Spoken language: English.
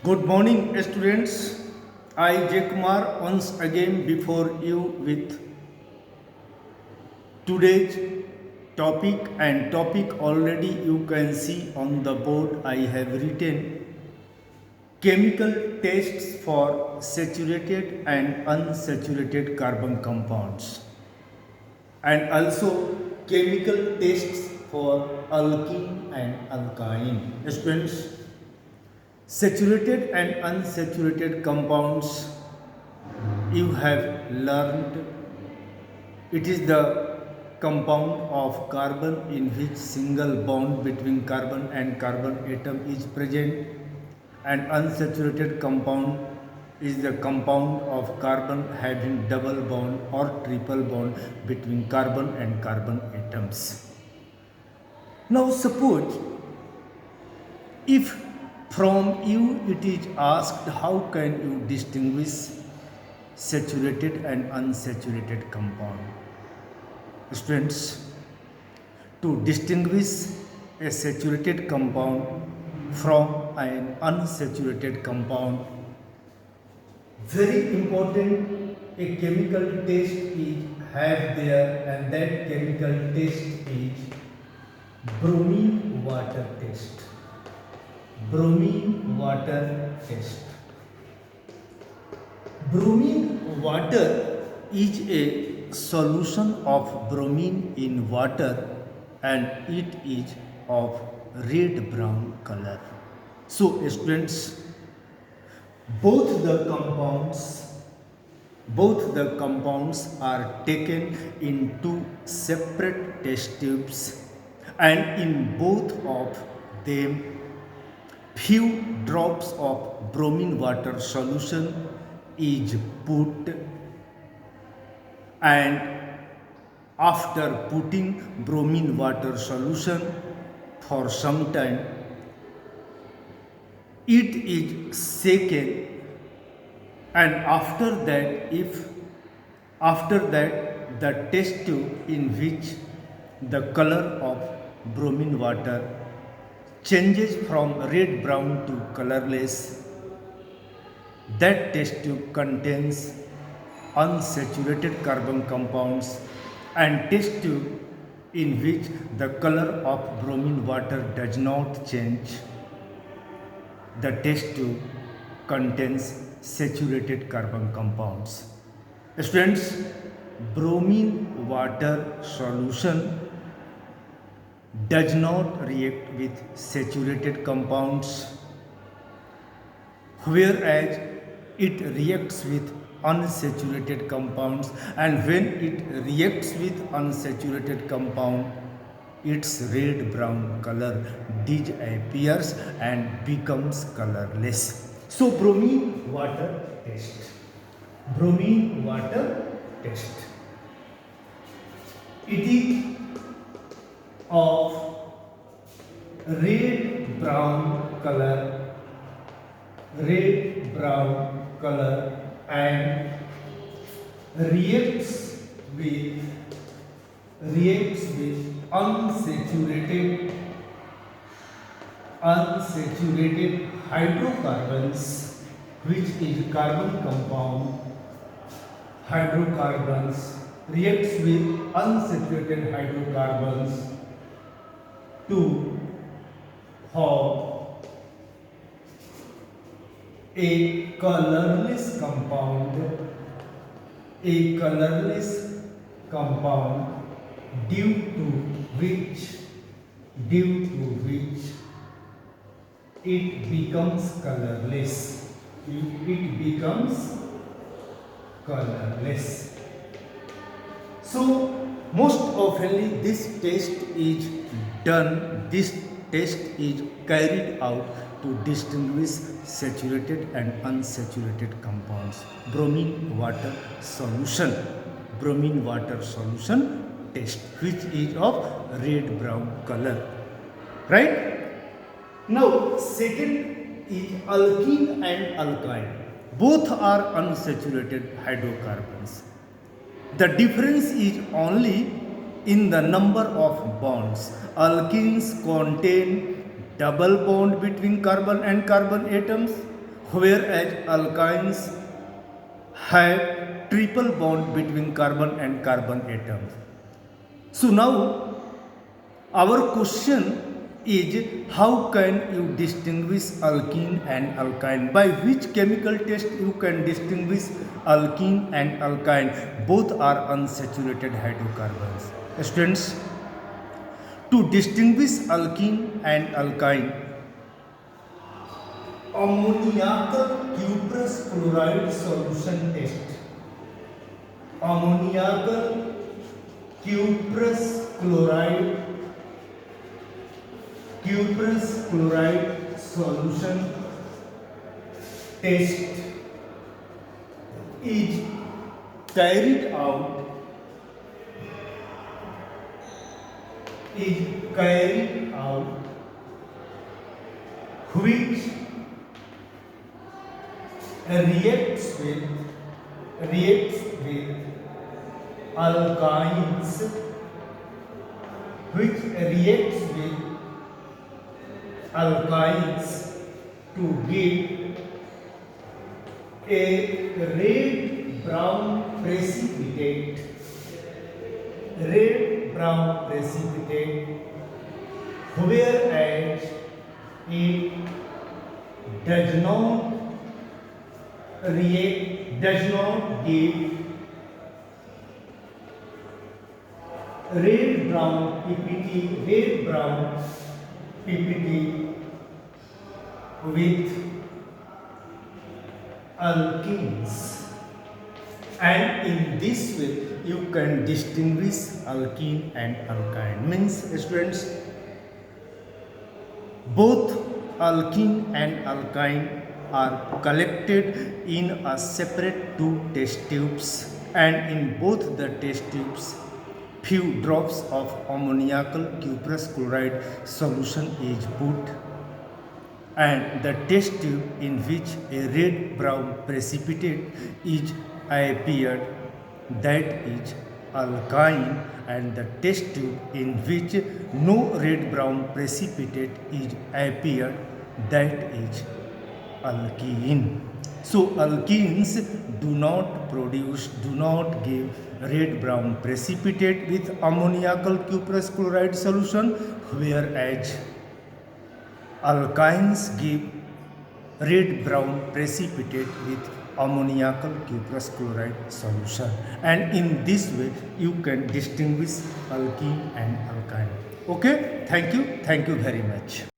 Good morning, students. I, J. Kumar, once again before you with today's topic. And topic already you can see on the board. I have written chemical tests for saturated and unsaturated carbon compounds, and also chemical tests for alkene and alkyne. Students, saturated and unsaturated compounds you have learned. It is the compound of carbon in which single bond between carbon and carbon atom is present, and unsaturated compound is the compound of carbon having double bond or triple bond between carbon and carbon atoms. Now suppose if from you it is asked how can you distinguish saturated and unsaturated compound. Students, to distinguish a saturated compound from an unsaturated compound, very important a chemical test is have there, and that chemical test is bromine water test. Bromine water test. Bromine water is a solution of bromine in water, and it is of red brown color. So students, both the compounds both the compounds are taken in two separate test tubes, and in both of them few drops of bromine water solution is put, and after putting bromine water solution for some time, it is shaken, and after that the test tube in which the color of bromine water changes from red brown to colorless, that test tube contains unsaturated carbon compounds, and test tube in which the color of bromine water does not change, the test tube contains saturated carbon compounds. Students, bromine water solution does not react with saturated compounds, whereas it reacts with unsaturated compounds, and when it reacts with unsaturated compound, its red brown color disappears and becomes colorless. So bromine water test. Bromine water test. It is of red brown color, and reacts with unsaturated hydrocarbons, which is carbon compound. Hydrocarbons reacts with unsaturated hydrocarbons to form a colorless compound due to which it becomes colorless. It becomes colorless. So most oftenly this test is done, this test is carried out to distinguish saturated and unsaturated compounds. Bromine water solution test, which is of red brown color, right? Now second is alkene and alkyne. Both are unsaturated hydrocarbons. The difference is only in the number of bonds. Alkenes contain double bond between carbon and carbon atoms, whereas alkynes have triple bond between carbon and carbon atoms. So now our question is, how can you distinguish alkene and alkyne? By which chemical test you can distinguish alkene and alkyne? Both are unsaturated hydrocarbons. Students, to distinguish alkene and alkyne, ammoniacal cuprous chloride solution test. Ammoniacal cuprous chloride solution test is carried out which reacts with alkynes, to give a red brown precipitate, whereas it does not give red brown PPT with alkenes, and in this way you can distinguish alkene and alkyne. Means, students, both alkene and alkyne are collected in a separate two test tubes, and in both the test tubes few drops of ammoniacal cuprous chloride solution is put, and the test tube in which a red brown precipitate is appeared, that is alkyne, and the test tube in which no red brown precipitate is appeared, that is alkene. So alkenes do not give red brown precipitate with ammoniacal cuprous chloride solution, whereas alkynes give red brown precipitate with ammoniacal cuprous chloride solution, and in this way you can distinguish alkene and alkyne. Okay, thank you very much.